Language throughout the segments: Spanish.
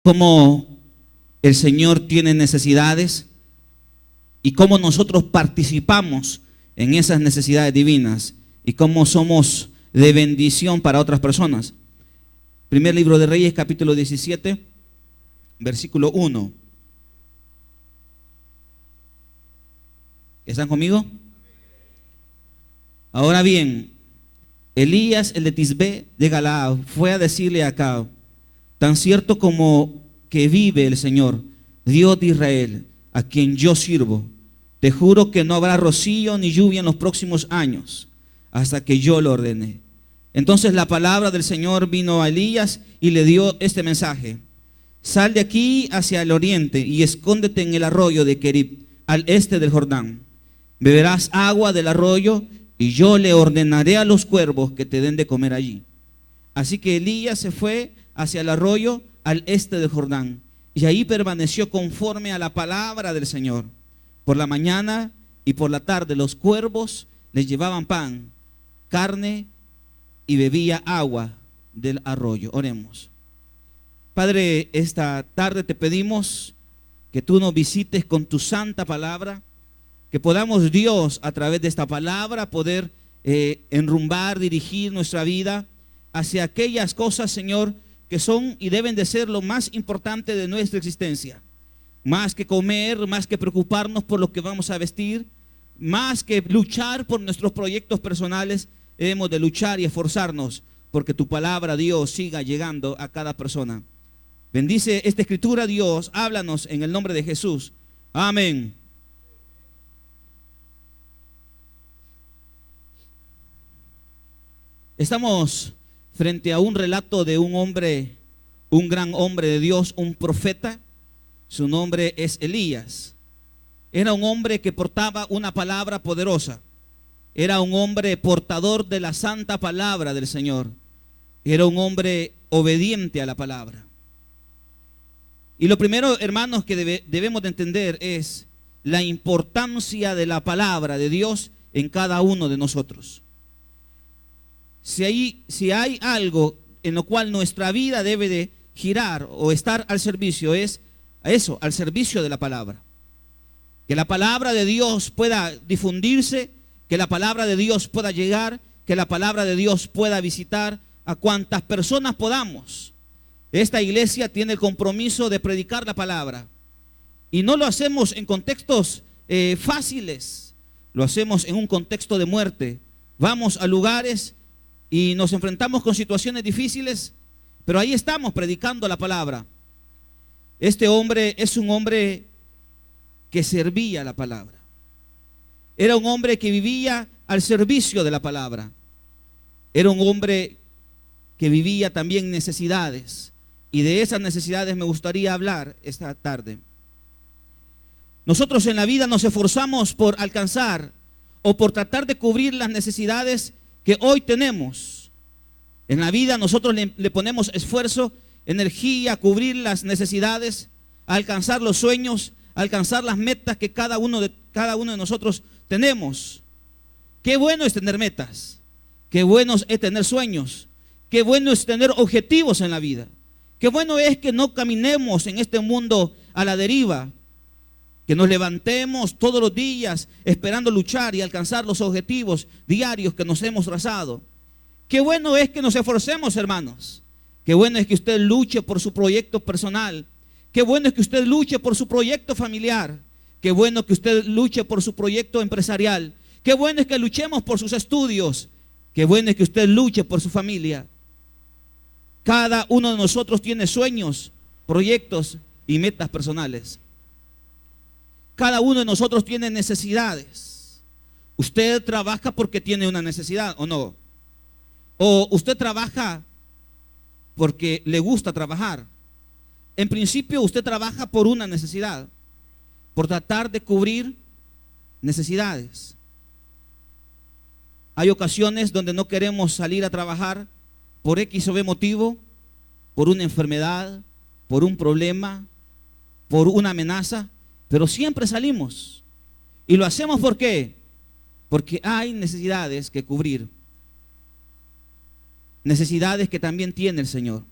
cómo el Señor tiene necesidades y cómo nosotros participamos en esas necesidades divinas y cómo somos de bendición para otras personas. Primer libro de Reyes, capítulo 17, versículo 1. ¿Están conmigo? Ahora bien, Elías, el de Tisbé de Galaad, fue a decirle a Acab: tan cierto como que vive el Señor, Dios de Israel, a quien yo sirvo, te juro que no habrá rocío ni lluvia en los próximos años, hasta que yo lo ordene. Entonces la palabra del Señor vino a Elías y le dio este mensaje: sal de aquí hacia el oriente y escóndete en el arroyo de Kerib, al este del Jordán. Beberás agua del arroyo y yo le ordenaré a los cuervos que te den de comer allí. Así que Elías se fue hacia el arroyo al este del Jordán y ahí permaneció conforme a la palabra del Señor. Por la mañana y por la tarde los cuervos les llevaban pan, carne y bebía agua del arroyo. Oremos. Padre, esta tarde te pedimos que tú nos visites con tu santa palabra, que podamos, Dios, a través de esta palabra poder enrumbar, dirigir nuestra vida hacia aquellas cosas, Señor, que son y deben de ser lo más importante de nuestra existencia. Más que comer, más que preocuparnos por lo que vamos a vestir, más que luchar por nuestros proyectos personales, debemos de luchar y esforzarnos porque tu palabra, Dios, siga llegando a cada persona. Bendice esta escritura, Dios, háblanos en el nombre de Jesús. Amén. Estamos frente a un relato de un hombre, un gran hombre de Dios, un profeta. Su nombre es Elías. Era un hombre que portaba una palabra poderosa. Era un hombre portador de la santa palabra del Señor. Era un hombre obediente a la palabra. Y lo primero, hermanos, que debemos de entender es la importancia de la palabra de Dios en cada uno de nosotros. Si hay algo en lo cual nuestra vida debe de girar o estar al servicio, es a eso, al servicio de la palabra. Que la palabra de Dios pueda difundirse, que la palabra de Dios pueda llegar, que la palabra de Dios pueda visitar a cuantas personas podamos. Esta iglesia tiene el compromiso de predicar la palabra. Y no lo hacemos en contextos fáciles, lo hacemos en un contexto de muerte. Vamos a lugares y nos enfrentamos con situaciones difíciles, pero ahí estamos predicando la palabra. Este hombre es un hombre que servía la palabra. Era un hombre que vivía al servicio de la palabra. Era un hombre que vivía también necesidades. Y de esas necesidades me gustaría hablar esta tarde. Nosotros en la vida nos esforzamos por alcanzar o por tratar de cubrir las necesidades que hoy tenemos. En la vida nosotros le ponemos esfuerzo, energía a cubrir las necesidades, a alcanzar los sueños, a alcanzar las metas que cada uno de nosotros tenemos. Qué bueno es tener metas, qué bueno es tener sueños, qué bueno es tener objetivos en la vida. Qué bueno es que no caminemos en este mundo a la deriva, que nos levantemos todos los días esperando luchar y alcanzar los objetivos diarios que nos hemos trazado. Qué bueno es que nos esforcemos, hermanos. Qué bueno es que usted luche por su proyecto personal. Qué bueno es que usted luche por su proyecto familiar. Qué bueno que usted luche por su proyecto empresarial. Qué bueno es que luchemos por sus estudios. Qué bueno es que usted luche por su familia. Cada uno de nosotros tiene sueños, proyectos y metas personales. Cada uno de nosotros tiene necesidades. Usted trabaja porque tiene una necesidad, ¿o no? O usted trabaja porque le gusta trabajar. En principio usted trabaja por una necesidad, por tratar de cubrir necesidades. Hay ocasiones donde no queremos salir a trabajar por X o B motivo, por una enfermedad, por un problema, por una amenaza, pero siempre salimos. Y lo hacemos ¿por qué? Porque hay necesidades que cubrir. Necesidades que también tiene el Señor.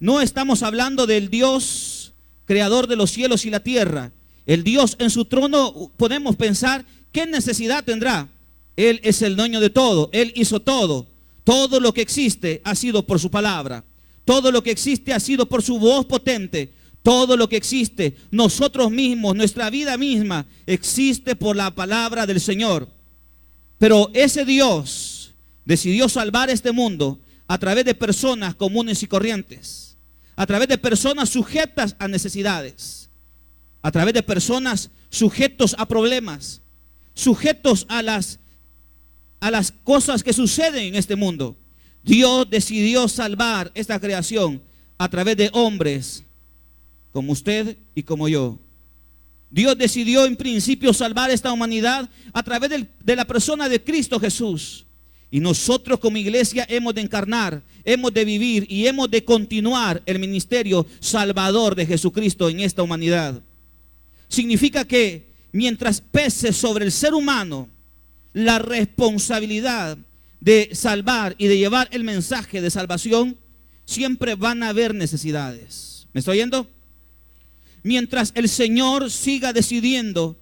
No estamos hablando del Dios creador de los cielos y la tierra. El Dios en su trono, podemos pensar, ¿qué necesidad tendrá? Él es el dueño de todo, Él hizo todo. Todo lo que existe ha sido por su palabra. Todo lo que existe ha sido por su voz potente. Todo lo que existe, nosotros mismos, nuestra vida misma, existe por la palabra del Señor. Pero ese Dios decidió salvar este mundo a través de personas comunes y corrientes, a través de personas sujetas a necesidades, a través de personas sujetos a problemas, sujetos a las cosas que suceden en este mundo. Dios decidió salvar esta creación a través de hombres como usted y como yo. Dios decidió en principio salvar esta humanidad a través de la persona de Cristo Jesús. Y nosotros como iglesia hemos de encarnar, hemos de vivir y hemos de continuar el ministerio salvador de Jesucristo en esta humanidad. Significa que mientras pese sobre el ser humano la responsabilidad de salvar y de llevar el mensaje de salvación, siempre van a haber necesidades. ¿Me está oyendo? Mientras el Señor siga decidiendo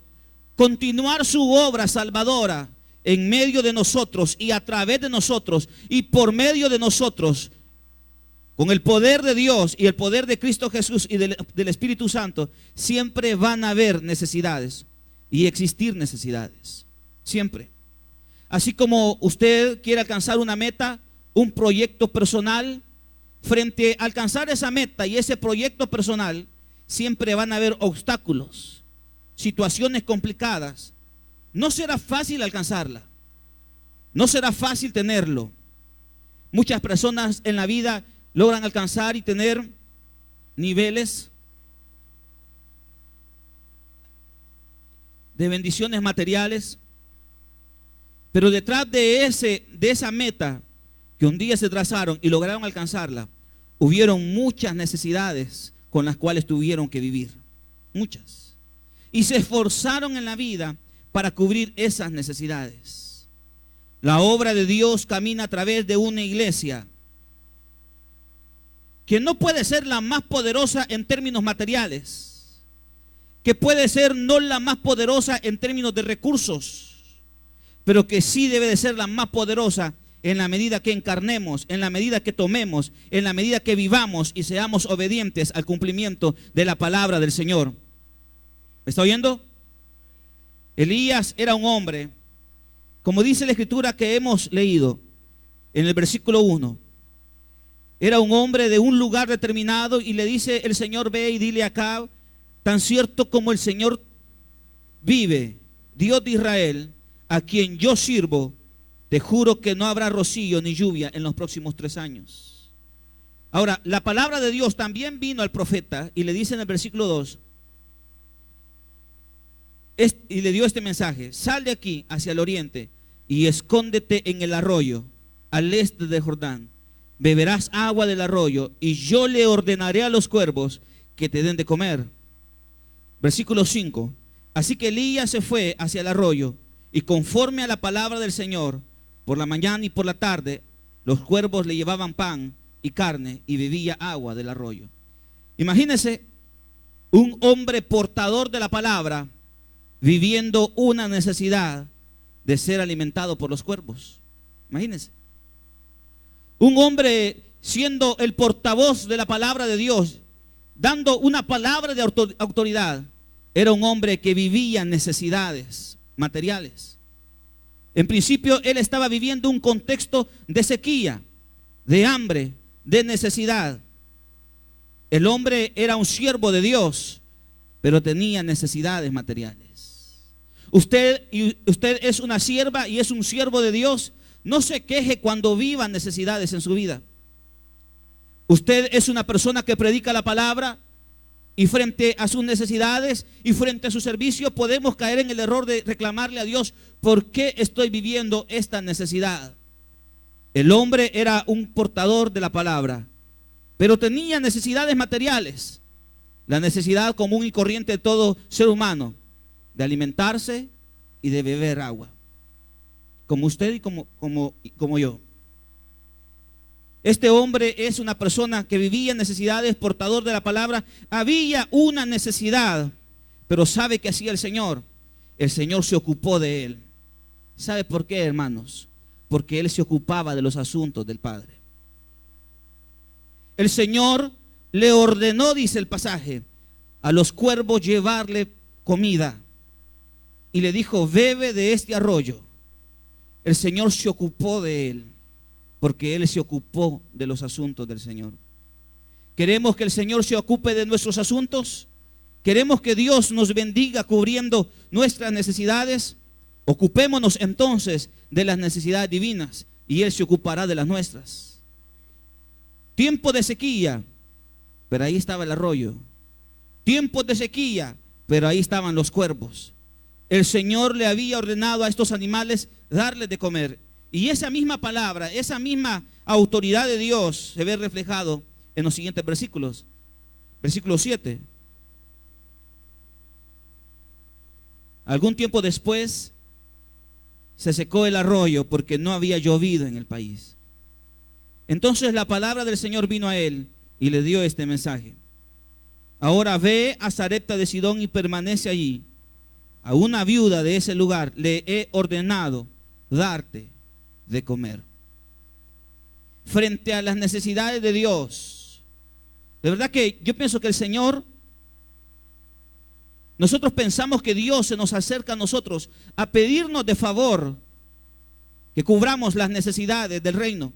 continuar su obra salvadora en medio de nosotros y a través de nosotros y por medio de nosotros, con el poder de Dios y el poder de Cristo Jesús y del Espíritu Santo, siempre van a haber necesidades y existir necesidades. Siempre. Así como usted quiere alcanzar una meta, un proyecto personal, frente a alcanzar esa meta y ese proyecto personal, siempre van a haber obstáculos, situaciones complicadas. No será fácil alcanzarla. No será fácil tenerlo. Muchas personas en la vida logran alcanzar y tener niveles de bendiciones materiales, pero detrás de esa meta que un día se trazaron y lograron alcanzarla, hubieron muchas necesidades con las cuales tuvieron que vivir. Muchas. Y se esforzaron en la vida para cubrir esas necesidades. La obra de Dios camina a través de una iglesia que no puede ser la más poderosa en términos materiales, que puede ser no la más poderosa en términos de recursos, pero que sí debe de ser la más poderosa en la medida que encarnemos, en la medida que tomemos, en la medida que vivamos y seamos obedientes al cumplimiento de la palabra del Señor. ¿Me está oyendo? Elías era un hombre, como dice la escritura que hemos leído en el versículo 1, era un hombre de un lugar determinado y le dice el Señor: ve y dile acá, tan cierto como el Señor vive, Dios de Israel, a quien yo sirvo, te juro que no habrá rocío ni lluvia en los próximos 3 años. Ahora, la palabra de Dios también vino al profeta y le dice en el versículo 2, y le dio este mensaje: sal de aquí hacia el oriente y escóndete en el arroyo al este de Jordán. Beberás agua del arroyo y yo le ordenaré a los cuervos que te den de comer. Versículo 5. Así que Elías se fue hacia el arroyo y conforme a la palabra del Señor, por la mañana y por la tarde, los cuervos le llevaban pan y carne y bebía agua del arroyo. Imagínense un hombre portador de la palabra viviendo una necesidad de ser alimentado por los cuervos. Imagínense. Un hombre siendo el portavoz de la palabra de Dios, dando una palabra de autoridad. Era un hombre que vivía necesidades materiales. En principio él estaba viviendo un contexto de sequía, de hambre, de necesidad. El hombre era un siervo de Dios, pero tenía necesidades materiales. Usted es una sierva y es un siervo de Dios. No se queje cuando viva necesidades en su vida. Usted es una persona que predica la palabra y frente a sus necesidades y frente a su servicio podemos caer en el error de reclamarle a Dios: ¿por qué estoy viviendo esta necesidad? El hombre era un portador de la palabra, pero tenía necesidades materiales. La necesidad común y corriente de todo ser humano, de alimentarse y de beber agua, como usted y como yo. Este hombre es una persona que vivía en necesidades, portador de la palabra. Había una necesidad, pero ¿sabe qué hacía el Señor? El Señor se ocupó de él. ¿Sabe por qué, hermanos? Porque él se ocupaba de los asuntos del Padre. El Señor le ordenó, dice el pasaje, a los cuervos llevarle comida. Y le dijo, bebe de este arroyo. El Señor se ocupó de él, porque él se ocupó de los asuntos del Señor. ¿Queremos que el Señor se ocupe de nuestros asuntos? ¿Queremos que Dios nos bendiga cubriendo nuestras necesidades? Ocupémonos entonces de las necesidades divinas y Él se ocupará de las nuestras. Tiempo de sequía, pero ahí estaba el arroyo. Tiempos de sequía, pero ahí estaban los cuervos. El Señor le había ordenado a estos animales darles de comer. Y esa misma palabra, esa misma autoridad de Dios se ve reflejado en los siguientes versículos. Versículo 7. Algún tiempo después se secó el arroyo porque no había llovido en el país. Entonces la palabra del Señor vino a él y le dio este mensaje. Ahora ve a Sarepta de Sidón y permanece allí. A una viuda de ese lugar le he ordenado darte de comer. Frente a las necesidades de Dios, de verdad que yo pienso que el Señor, nosotros pensamos que Dios se nos acerca a nosotros a pedirnos de favor que cubramos las necesidades del reino.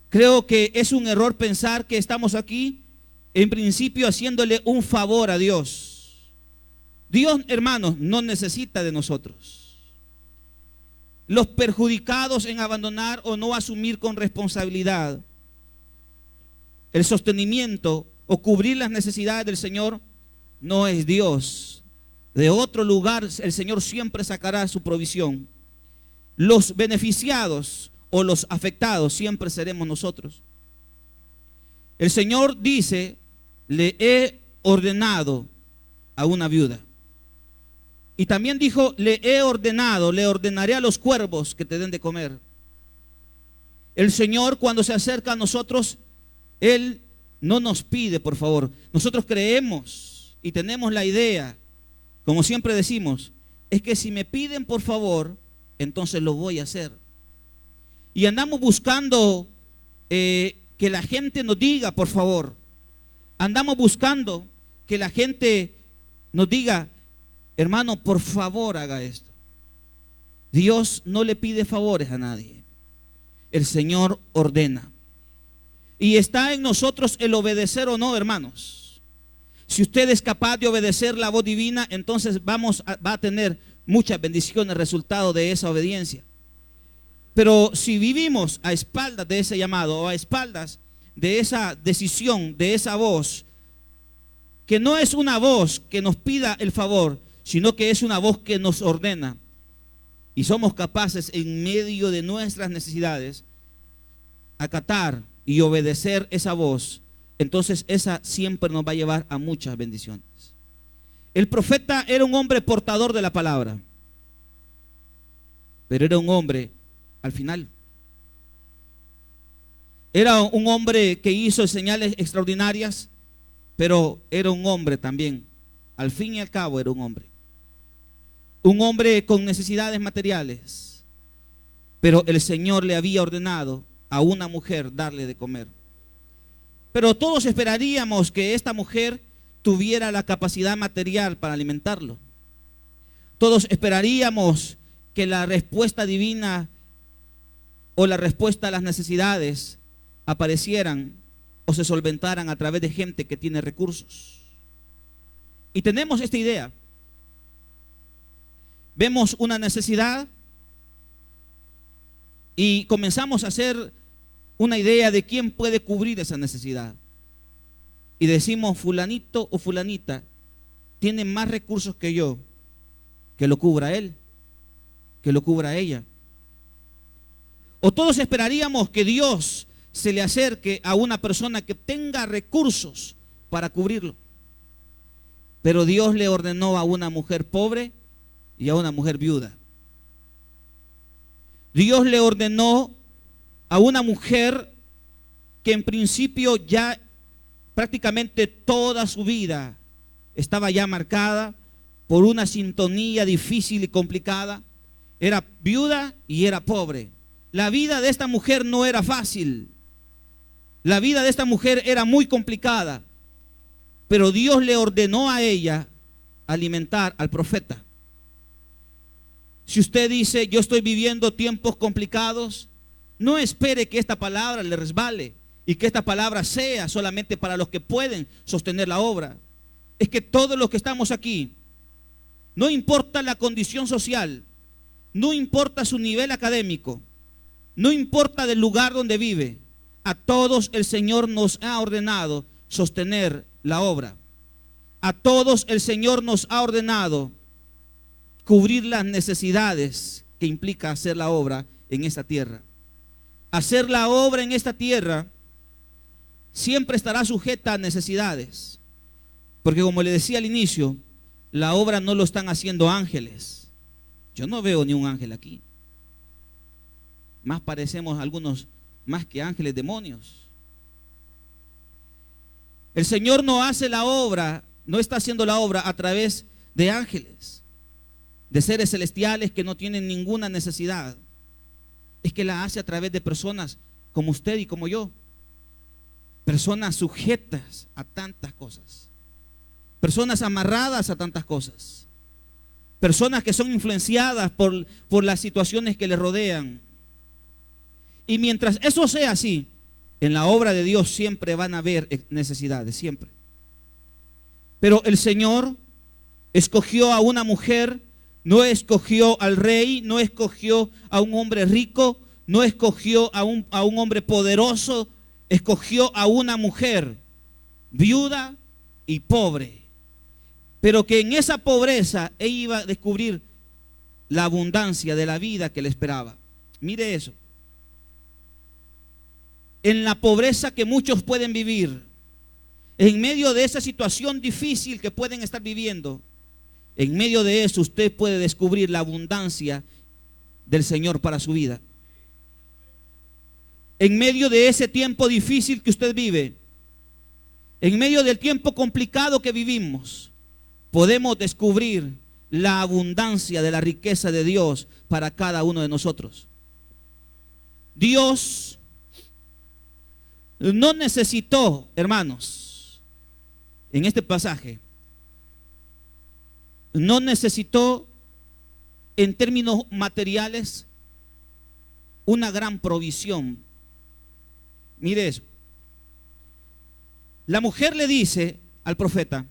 Creo que es un error pensar que estamos aquí en principio haciéndole un favor a Dios. Dios, hermanos, no necesita de nosotros. Los perjudicados en abandonar o no asumir con responsabilidad el sostenimiento o cubrir las necesidades del Señor no es Dios. De otro lugar el Señor siempre sacará su provisión. Los beneficiados o los afectados siempre seremos nosotros. El Señor dice, le he ordenado a una viuda. Y también dijo, le he ordenado, le ordenaré a los cuervos que te den de comer. El Señor, cuando se acerca a nosotros, Él no nos pide, por favor. Nosotros creemos y tenemos la idea, como siempre decimos, es que si me piden por favor, entonces lo voy a hacer. Y andamos buscando que la gente nos diga por favor. Andamos buscando que la gente nos diga, hermano, por favor haga esto. Dios no le pide favores a nadie. El Señor ordena. Y está en nosotros el obedecer o no, hermanos. Si usted es capaz de obedecer la voz divina, entonces va a tener muchas bendiciones resultado de esa obediencia. Pero si vivimos a espaldas de ese llamado o a espaldas de esa decisión, de esa voz, que no es una voz que nos pida el favor, sino que es una voz que nos ordena, y somos capaces en medio de nuestras necesidades acatar y obedecer esa voz, entonces esa siempre nos va a llevar a muchas bendiciones. El profeta era un hombre portador de la palabra, pero era un hombre al final. Era un hombre que hizo señales extraordinarias, pero era un hombre también. Al fin y al cabo era un hombre. Un hombre con necesidades materiales, pero el Señor le había ordenado a una mujer darle de comer. Pero todos esperaríamos que esta mujer tuviera la capacidad material para alimentarlo. Todos esperaríamos que la respuesta divina o la respuesta a las necesidades aparecieran o se solventaran a través de gente que tiene recursos. Y tenemos esta idea. Vemos una necesidad y comenzamos a hacer una idea de quién puede cubrir esa necesidad. Y decimos, fulanito o fulanita tiene más recursos que yo, que lo cubra él, que lo cubra ella. O todos esperaríamos que Dios se le acerque a una persona que tenga recursos para cubrirlo. Pero Dios le ordenó a una mujer pobre y a una mujer viuda. Dios le ordenó a una mujer que en principio ya prácticamente toda su vida estaba ya marcada por una sintonía difícil y complicada. Era viuda y era pobre. La vida de esta mujer no era fácil. La vida de esta mujer era muy complicada. Pero Dios le ordenó a ella alimentar al profeta. Si usted dice, yo estoy viviendo tiempos complicados, no espere que esta palabra le resbale y que esta palabra sea solamente para los que pueden sostener la obra. Es que todos los que estamos aquí, no importa la condición social, no importa su nivel académico, no importa del lugar donde vive, a todos el Señor nos ha ordenado sostener la obra. A todos el Señor nos ha ordenado cubrir las necesidades que implica hacer la obra en esta tierra. Hacer la obra en esta tierra siempre estará sujeta a necesidades, porque como le decía al inicio, la obra no lo están haciendo ángeles. Yo no veo ni un ángel aquí. Más parecemos algunos más que ángeles, demonios. El Señor no hace la obra, no está haciendo la obra a través de ángeles, de seres celestiales que no tienen ninguna necesidad. Es que la hace a través de personas como usted y como yo. Personas sujetas a tantas cosas. Personas amarradas a tantas cosas. Personas que son influenciadas por las situaciones que les rodean. Y mientras eso sea así, en la obra de Dios siempre van a haber necesidades, siempre. Pero el Señor escogió a una mujer, no escogió al rey, no escogió a un hombre rico, no escogió a un hombre poderoso, escogió a una mujer viuda y pobre. Pero que en esa pobreza ella iba a descubrir la abundancia de la vida que le esperaba. Mire eso. En la pobreza que muchos pueden vivir, en medio de esa situación difícil que pueden estar viviendo, en medio de eso usted puede descubrir la abundancia del Señor para su vida. En medio de ese tiempo difícil que usted vive, en medio del tiempo complicado que vivimos, podemos descubrir la abundancia de la riqueza de Dios para cada uno de nosotros. Dios no necesitó, hermanos, en este pasaje, no necesitó en términos materiales una gran provisión. Mire eso. La mujer le dice al profeta,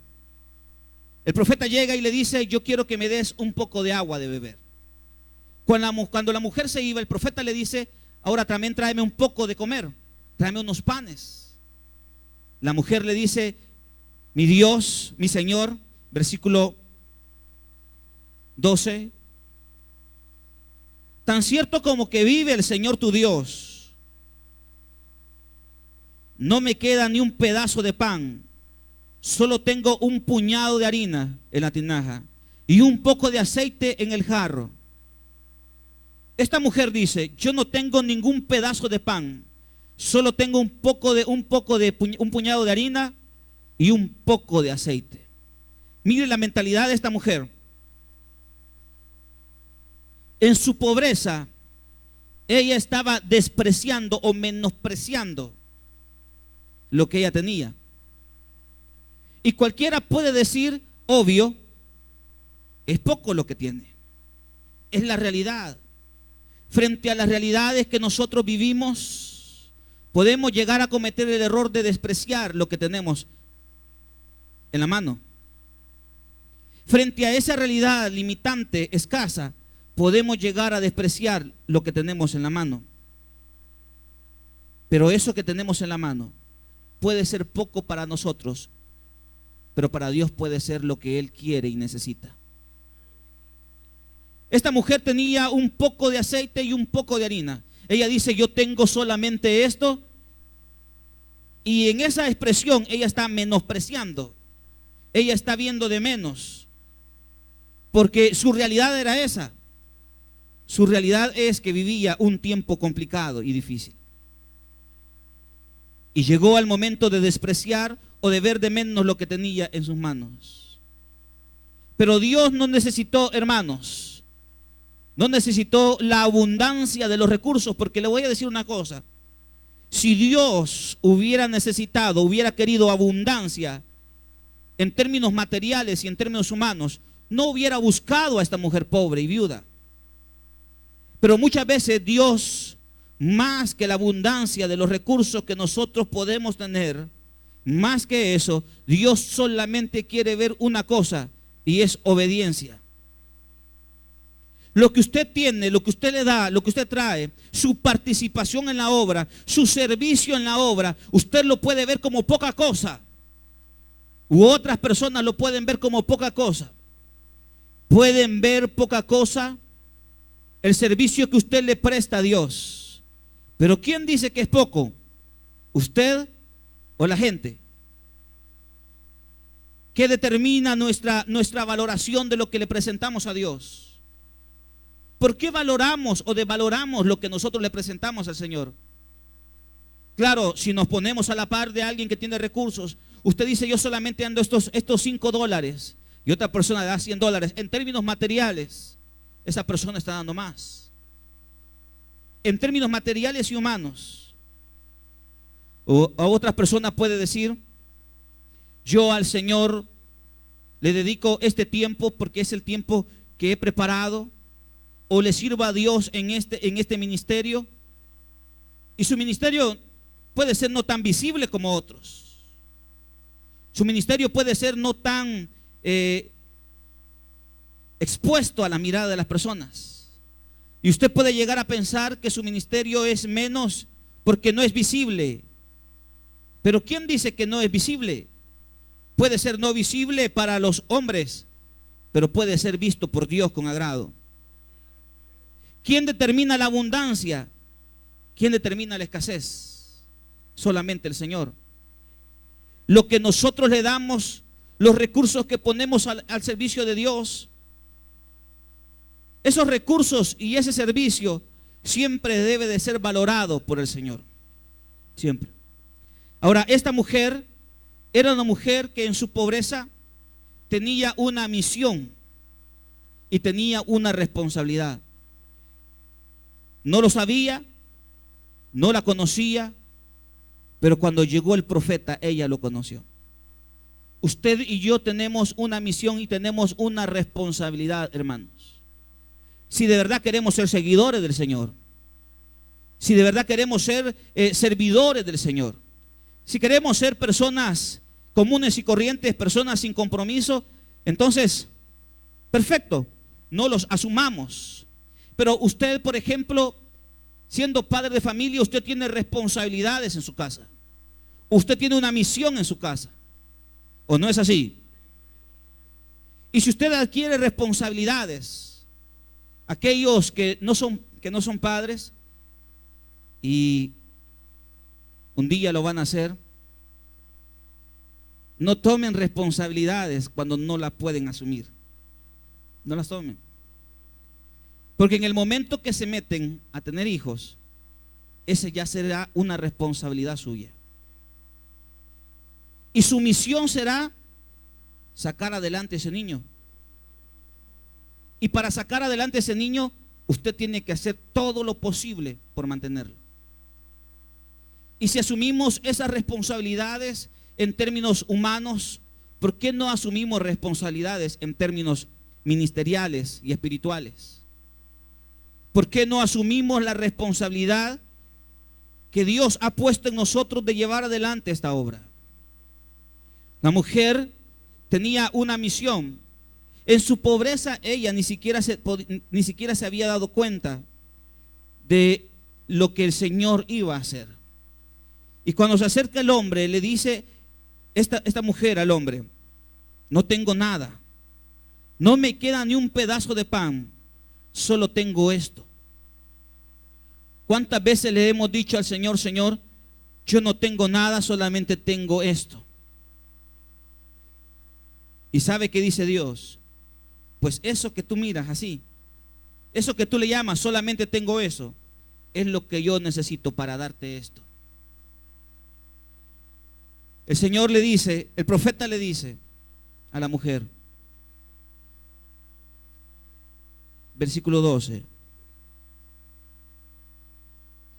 el profeta llega y le dice, yo quiero que me des un poco de agua de beber. Cuando la mujer se iba, el profeta le dice, ahora también tráeme un poco de comer. Tráeme unos panes. La mujer le dice, mi Dios, mi Señor, versículo 12, tan cierto como que vive el Señor tu Dios, no me queda ni un pedazo de pan, solo tengo un puñado de harina en la tinaja y un poco de aceite en el jarro. Esta mujer dice, yo no tengo ningún pedazo de pan, solo tengo un puñado de harina y un poco de aceite. Mire la mentalidad de esta mujer. En su pobreza, ella estaba despreciando o menospreciando lo que ella tenía. Y cualquiera puede decir, obvio, es poco lo que tiene. Es la realidad. Frente a las realidades que nosotros vivimos, podemos llegar a cometer el error de despreciar lo que tenemos en la mano. Frente a esa realidad limitante, escasa, podemos llegar a despreciar lo que tenemos en la mano. Pero eso que tenemos en la mano puede ser poco para nosotros, pero para Dios puede ser lo que Él quiere y necesita. Esta mujer tenía un poco de aceite y un poco de harina. Ella dice, yo tengo solamente esto. Y en esa expresión ella está menospreciando. Ella está viendo de menos. Porque su realidad era esa. Su realidad es que vivía un tiempo complicado y difícil. Y llegó al momento de despreciar o de ver de menos lo que tenía en sus manos. Pero Dios no necesitó, hermanos, no necesitó la abundancia de los recursos, porque le voy a decir una cosa. Si Dios hubiera necesitado, hubiera querido abundancia en términos materiales y en términos humanos, no hubiera buscado a esta mujer pobre y viuda. Pero muchas veces Dios, más que la abundancia de los recursos que nosotros podemos tener, más que eso, Dios solamente quiere ver una cosa, y es obediencia. Lo que usted tiene, lo que usted le da, lo que usted trae, su participación en la obra, su servicio en la obra, usted lo puede ver como poca cosa. U otras personas lo pueden ver como poca cosa. Pueden ver poca cosa el servicio que usted le presta a Dios. Pero ¿quién dice que es poco? ¿Usted o la gente? ¿Qué determina nuestra valoración de lo que le presentamos a Dios? ¿Por qué valoramos o desvaloramos lo que nosotros le presentamos al Señor? Claro, si nos ponemos a la par de alguien que tiene recursos, usted dice: yo solamente ando estos $5, y otra persona da $100. En términos materiales, esa persona está dando más. En términos materiales y humanos. O a otras personas puede decir: yo al Señor le dedico este tiempo porque es el tiempo que he preparado, o le sirvo a Dios en este ministerio, y su ministerio puede ser no tan visible como otros. Su ministerio puede ser no tan expuesto a la mirada de las personas, y usted puede llegar a pensar que su ministerio es menos porque no es visible. Pero ¿quién dice que no es visible? Puede ser no visible para los hombres, pero puede ser visto por Dios con agrado. ¿Quién determina la abundancia? ¿Quién determina la escasez? Solamente el Señor. Lo que nosotros le damos, los recursos que ponemos al servicio de Dios, esos recursos y ese servicio siempre debe de ser valorado por el Señor. Siempre. Ahora, esta mujer era una mujer que en su pobreza tenía una misión y tenía una responsabilidad. No lo sabía, no la conocía, pero cuando llegó el profeta, ella lo conoció. Usted y yo tenemos una misión y tenemos una responsabilidad, hermanos. Si de verdad queremos ser seguidores del Señor, si de verdad queremos ser servidores del Señor, si queremos ser personas comunes y corrientes, personas sin compromiso, entonces, perfecto, no los asumamos. Pero usted, por ejemplo, siendo padre de familia, usted tiene responsabilidades en su casa. Usted tiene una misión en su casa. ¿O no es así? Y si usted adquiere responsabilidades, aquellos que no son padres y un día lo van a hacer, no tomen responsabilidades cuando no las pueden asumir. No las tomen. Porque en el momento que se meten a tener hijos, ese ya será una responsabilidad suya. Y su misión será sacar adelante a ese niño. Y para sacar adelante a ese niño, usted tiene que hacer todo lo posible por mantenerlo. Y si asumimos esas responsabilidades en términos humanos, ¿por qué no asumimos responsabilidades en términos ministeriales y espirituales? ¿Por qué no asumimos la responsabilidad que Dios ha puesto en nosotros de llevar adelante esta obra? La mujer tenía una misión. En su pobreza ella ni siquiera se había dado cuenta de lo que el Señor iba a hacer. Y cuando se acerca el hombre, le dice esta mujer al hombre: no tengo nada, no me queda ni un pedazo de pan, solo tengo esto. ¿Cuántas veces le hemos dicho al Señor: Señor, yo no tengo nada, solamente tengo esto? ¿Y sabe qué dice Dios? Pues eso que tú miras así, eso que tú le llamas solamente tengo eso, es lo que yo necesito para darte esto. El Señor le dice, el profeta le dice a la mujer, versículo 12.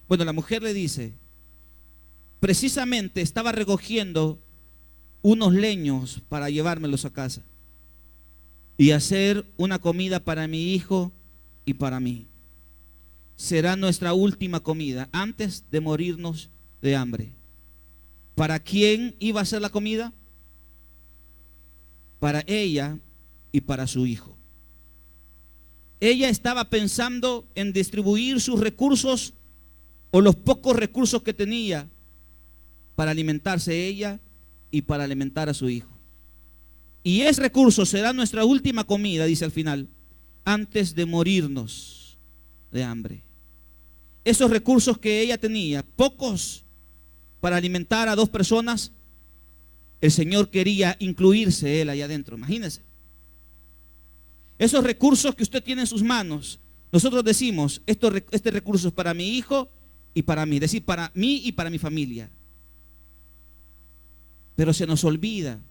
Bueno, la mujer le dice, precisamente estaba recogiendo unos leños para llevármelos a casa y hacer una comida para mi hijo y para mí. Será nuestra última comida antes de morirnos de hambre. ¿Para quién iba a ser la comida? Para ella y para su hijo. Ella estaba pensando en distribuir sus recursos o los pocos recursos que tenía para alimentarse ella y para alimentar a su hijo. Y ese recurso será nuestra última comida, dice al final, antes de morirnos de hambre. Esos recursos que ella tenía, pocos para alimentar a 2 personas, el Señor quería incluirse él allá adentro. Imagínense. Esos recursos que usted tiene en sus manos, nosotros decimos, este recurso es para mi hijo y para mí, es decir, para mí y para mi familia. Pero se nos olvida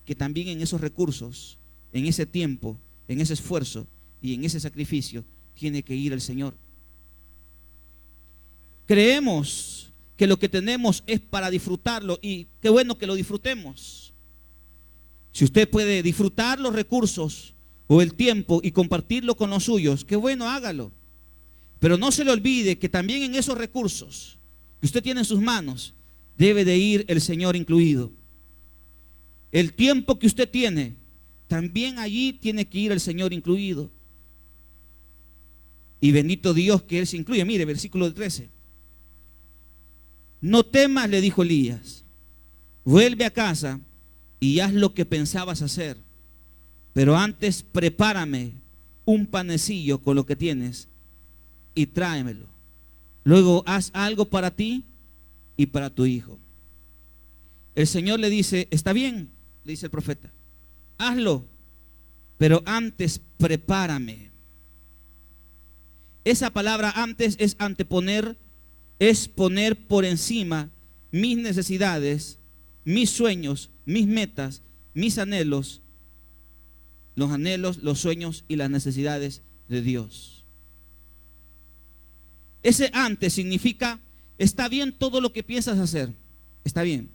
que también en esos recursos, en ese tiempo, en ese esfuerzo y en ese sacrificio, tiene que ir el Señor. Creemos que lo que tenemos es para disfrutarlo y qué bueno que lo disfrutemos. Si usted puede disfrutar los recursos o el tiempo y compartirlo con los suyos, qué bueno, hágalo. Pero no se le olvide que también en esos recursos que usted tiene en sus manos, debe de ir el Señor incluido. El tiempo que usted tiene, también allí tiene que ir el Señor incluido. Y bendito Dios que Él se incluye. Mire, versículo 13. No temas, le dijo Elías, vuelve a casa y haz lo que pensabas hacer, pero antes prepárame un panecillo con lo que tienes y tráemelo. Luego haz algo para ti y para tu hijo. El Señor le dice, está bien, le dice el profeta, hazlo, pero antes prepárame. Esa palabra antes es anteponer, es poner por encima mis necesidades, mis sueños, mis metas, mis anhelos, los sueños y las necesidades de Dios. Ese antes significa, está bien todo lo que piensas hacer, está bien.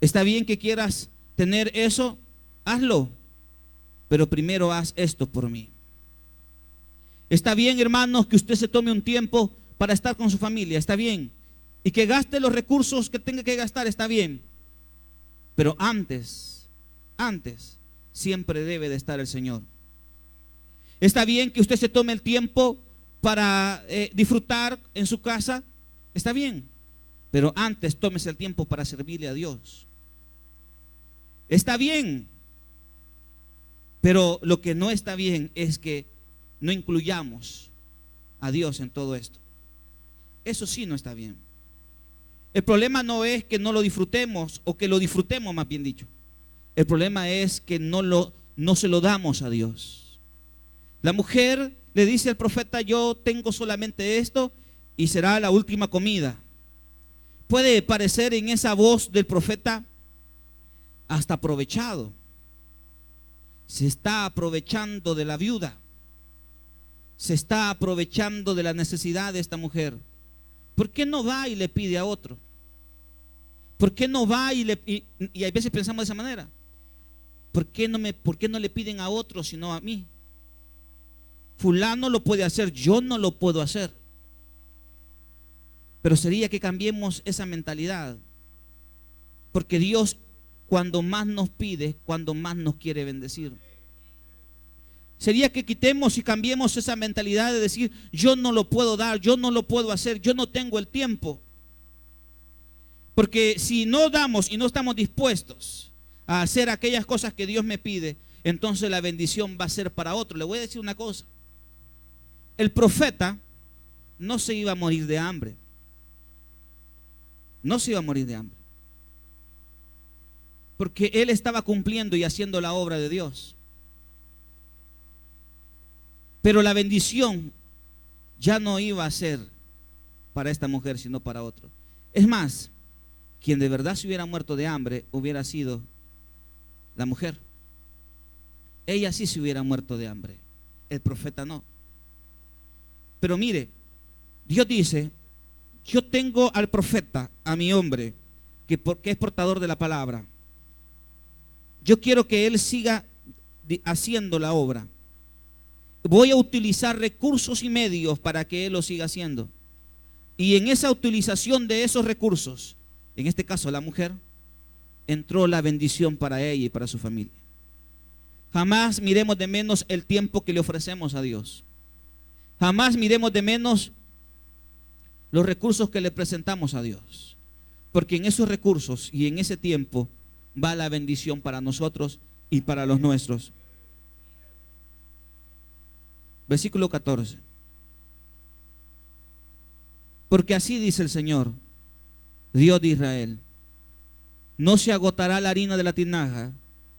Está bien que quieras tener eso, hazlo, pero primero haz esto por mí. Está bien, hermanos, que usted se tome un tiempo para estar con su familia, está bien. Y que gaste los recursos que tenga que gastar, está bien. Pero antes, siempre debe de estar el Señor. Está bien que usted se tome el tiempo para disfrutar en su casa, está bien. Pero antes tómese el tiempo para servirle a Dios. Está bien. Pero lo que no está bien es que no incluyamos a Dios en todo esto. Eso sí no está bien. El problema no es que no lo disfrutemos o que lo disfrutemos, más bien dicho. El problema es que no se lo damos a Dios. La mujer le dice al profeta, yo tengo solamente esto y será la última comida. Puede parecer en esa voz del profeta hasta aprovechado. Se está aprovechando de la viuda. Se está aprovechando de la necesidad de esta mujer. ¿Por qué no va y le pide a otro? ¿Por qué no va y a veces pensamos de esa manera? ¿Por qué no le piden a otro sino a mí? Fulano lo puede hacer, yo no lo puedo hacer. Pero sería que cambiemos esa mentalidad. Porque Dios, cuando más nos pide, cuando más nos quiere bendecir. Sería que quitemos y cambiemos esa mentalidad de decir, yo no lo puedo dar, yo no lo puedo hacer, yo no tengo el tiempo. Porque si no damos y no estamos dispuestos a hacer aquellas cosas que Dios me pide, entonces la bendición va a ser para otro. Le voy a decir una cosa. El profeta no se iba a morir de hambre. No se iba a morir de hambre. Porque él estaba cumpliendo y haciendo la obra de Dios. Pero la bendición ya no iba a ser para esta mujer, sino para otro. Es más, quien de verdad se hubiera muerto de hambre hubiera sido la mujer. Ella sí se hubiera muerto de hambre, el profeta no. Pero mire, Dios dice: yo tengo al profeta, a mi hombre, que es portador de la palabra. Yo quiero que él siga haciendo la obra. Voy a utilizar recursos y medios para que él lo siga haciendo. Y en esa utilización de esos recursos, en este caso la mujer, entró la bendición para ella y para su familia. Jamás miremos de menos el tiempo que le ofrecemos a Dios. Jamás miremos de menos los recursos que le presentamos a Dios. Porque en esos recursos y en ese tiempo va la bendición para nosotros y para los nuestros. Versículo 14. Porque así dice el Señor, Dios de Israel: no se agotará la harina de la tinaja,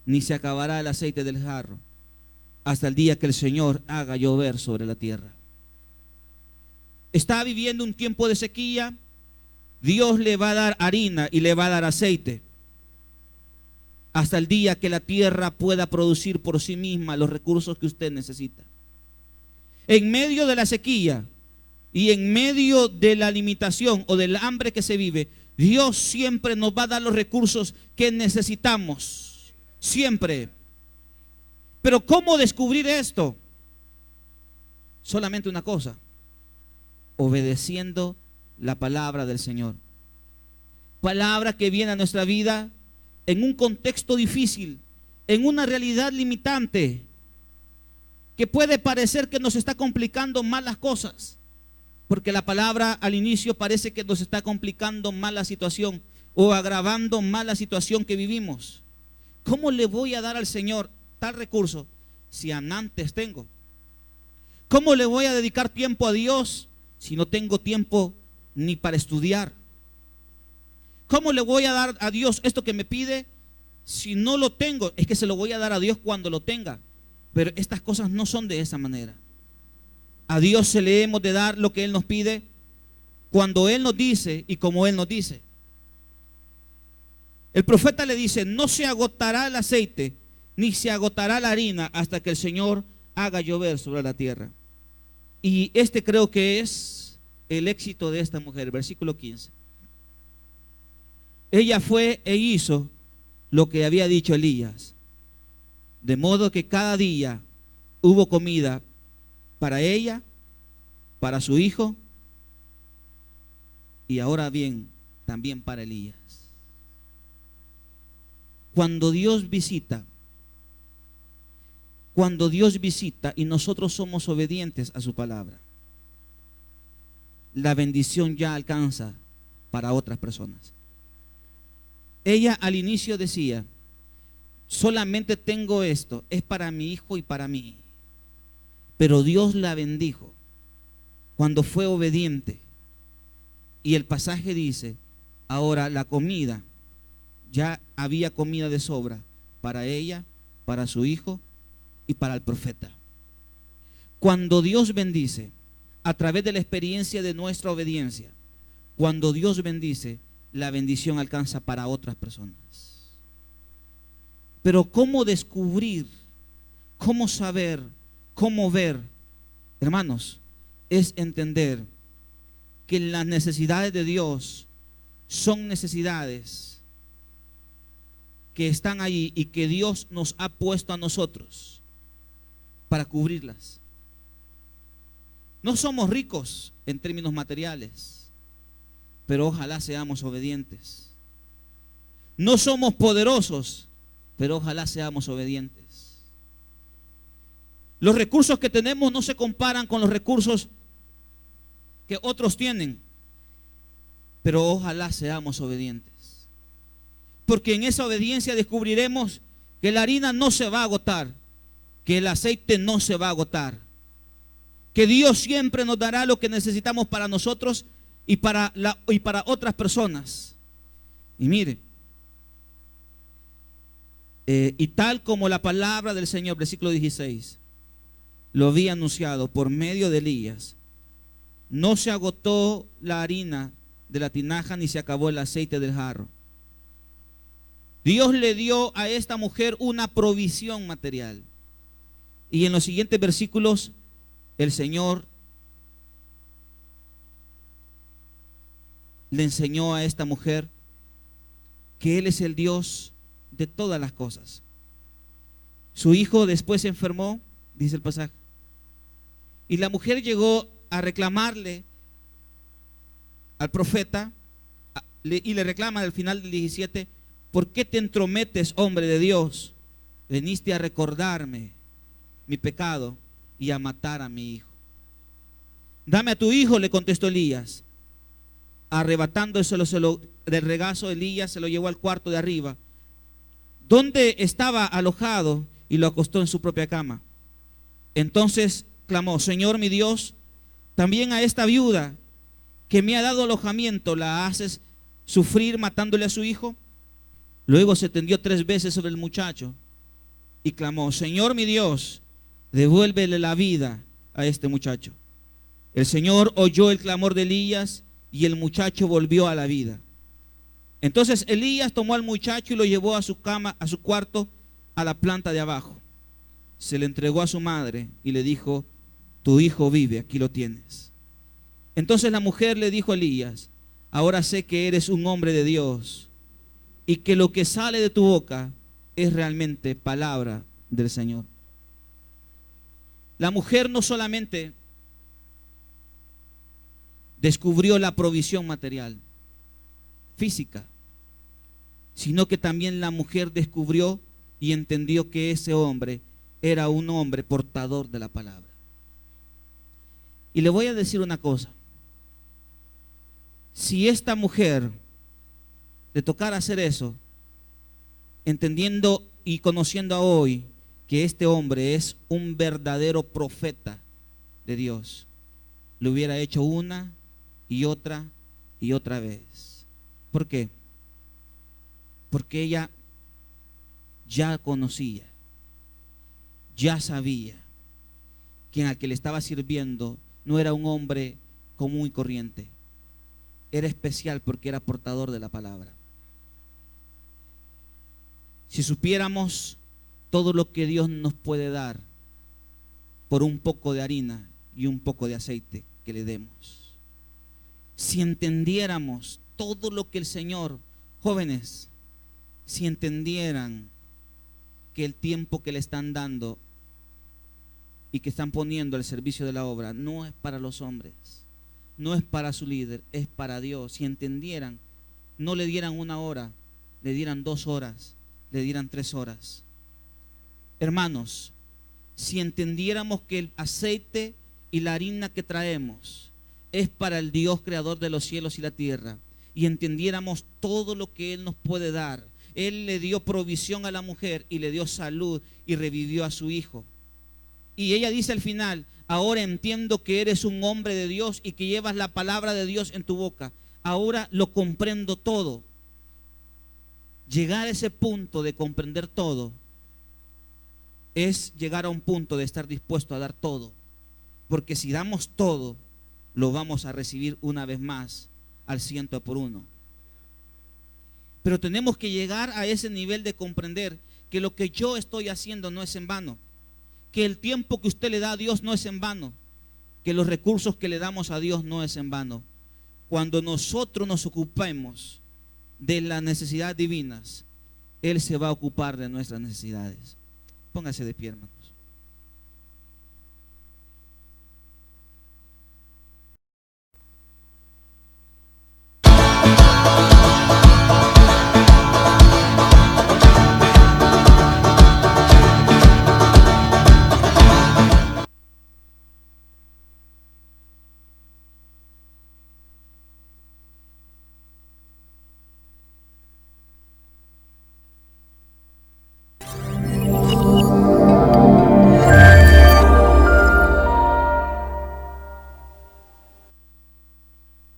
ni se acabará el aceite del jarro, hasta el día que el Señor haga llover sobre la tierra. Está viviendo un tiempo de sequía. Dios le va a dar harina y le va a dar aceite hasta el día que la tierra pueda producir por sí misma los recursos que usted necesita. En medio de la sequía y en medio de la limitación o del hambre que se vive, Dios siempre nos va a dar los recursos que necesitamos, siempre. Pero ¿cómo descubrir esto? Solamente una cosa: obedeciendo la palabra del Señor. Palabra que viene a nuestra vida en un contexto difícil, en una realidad limitante, que puede parecer que nos está complicando más las cosas, porque la palabra al inicio parece que nos está complicando más la situación o agravando más la situación que vivimos. ¿Cómo le voy a dar al Señor tal recurso si antes tengo? ¿Cómo le voy a dedicar tiempo a Dios si no tengo tiempo ni para estudiar? ¿Cómo le voy a dar a Dios esto que me pide si no lo tengo? Es que se lo voy a dar a Dios cuando lo tenga. Pero estas cosas no son de esa manera. A Dios se le hemos de dar lo que Él nos pide cuando Él nos dice y como Él nos dice. El profeta le dice: no se agotará el aceite ni se agotará la harina hasta que el Señor haga llover sobre la tierra. Y este creo que es el éxito de esta mujer. Versículo 15. Ella fue e hizo lo que había dicho Elías, de modo que cada día hubo comida para ella, para su hijo y ahora bien, también para Elías. Cuando Dios visita y nosotros somos obedientes a su palabra, la bendición ya alcanza para otras personas. Ella al inicio decía: solamente tengo esto, es para mi hijo y para mí. Pero Dios la bendijo cuando fue obediente. Y el pasaje dice: ahora la comida, ya había comida de sobra para ella, para su hijo y para el profeta. Cuando Dios bendice, a través de la experiencia de nuestra obediencia, cuando Dios bendice, la bendición alcanza para otras personas. Pero ¿cómo descubrir? ¿Cómo saber? ¿Cómo ver? Hermanos, es entender que las necesidades de Dios son necesidades que están ahí y que Dios nos ha puesto a nosotros para cubrirlas. No somos ricos en términos materiales, pero ojalá seamos obedientes. No somos poderosos, pero ojalá seamos obedientes. Los recursos que tenemos no se comparan con los recursos que otros tienen, pero ojalá seamos obedientes. Porque en esa obediencia descubriremos que la harina no se va a agotar, que el aceite no se va a agotar, que Dios siempre nos dará lo que necesitamos para nosotros y para otras personas. Y mire, y tal como la palabra del Señor, versículo 16, lo había anunciado por medio de Elías, no se agotó la harina de la tinaja ni se acabó el aceite del jarro, Dios le dio a esta mujer una provisión material. Y en los siguientes versículos, el Señor le enseñó a esta mujer que Él es el Dios de todas las cosas. Su hijo después se enfermó, dice el pasaje, y la mujer llegó a reclamarle al profeta y le reclama al final del 17: ¿por qué te entrometes, hombre de Dios? Veniste a recordarme mi pecado y a matar a mi hijo. Dame a tu hijo, le contestó Elías. Arrebatándoselo del regazo, Elías se lo llevó al cuarto de arriba, donde estaba alojado, y lo acostó en su propia cama. Entonces clamó: Señor mi Dios, también a esta viuda que me ha dado alojamiento la haces sufrir matándole a su hijo. Luego se tendió 3 veces sobre el muchacho y clamó: Señor mi Dios, devuélvele la vida a este muchacho. El Señor oyó el clamor de Elías y el muchacho volvió a la vida. Entonces Elías tomó al muchacho y lo llevó a su cama, a su cuarto, a la planta de abajo. Se le entregó a su madre y le dijo: tu hijo vive, aquí lo tienes. Entonces la mujer le dijo a Elías: ahora sé que eres un hombre de Dios y que lo que sale de tu boca es realmente palabra del Señor. La mujer no solamente descubrió la provisión material, física, sino que también la mujer descubrió y entendió que ese hombre era un hombre portador de la palabra. Y le voy a decir una cosa: si esta mujer le tocara hacer eso, entendiendo y conociendo hoy que este hombre es un verdadero profeta de Dios, lo hubiera hecho una y otra vez. ¿Por qué? Porque ella ya conocía, ya sabía que al que le estaba sirviendo no era un hombre común y corriente, era especial porque era portador de la palabra. Si supiéramos todo lo que Dios nos puede dar por un poco de harina y un poco de aceite que le demos, si entendiéramos todo lo que el Señor, jóvenes, si entendieran que el tiempo que le están dando y que están poniendo al servicio de la obra no es para los hombres, no es para su líder, es para Dios. Si entendieran, no le dieran 1 hora, le dieran 2 horas, le dieran 3 horas. Hermanos, si entendiéramos que el aceite y la harina que traemos es para el Dios creador de los cielos y la tierra, y entendiéramos todo lo que Él nos puede dar. Él le dio provisión a la mujer y le dio salud y revivió a su hijo. Y ella dice al final: ahora entiendo que eres un hombre de Dios y que llevas la palabra de Dios en tu boca. Ahora lo comprendo todo. Llegar a ese punto de comprender todo es llegar a un punto de estar dispuesto a dar todo. Porque si damos todo, lo vamos a recibir una vez más al 100%. Pero tenemos que llegar a ese nivel de comprender que lo que yo estoy haciendo no es en vano, que el tiempo que usted le da a Dios no es en vano, que los recursos que le damos a Dios no es en vano. Cuando nosotros nos ocupemos de las necesidades divinas, Él se va a ocupar de nuestras necesidades. Póngase de pie, hermanos.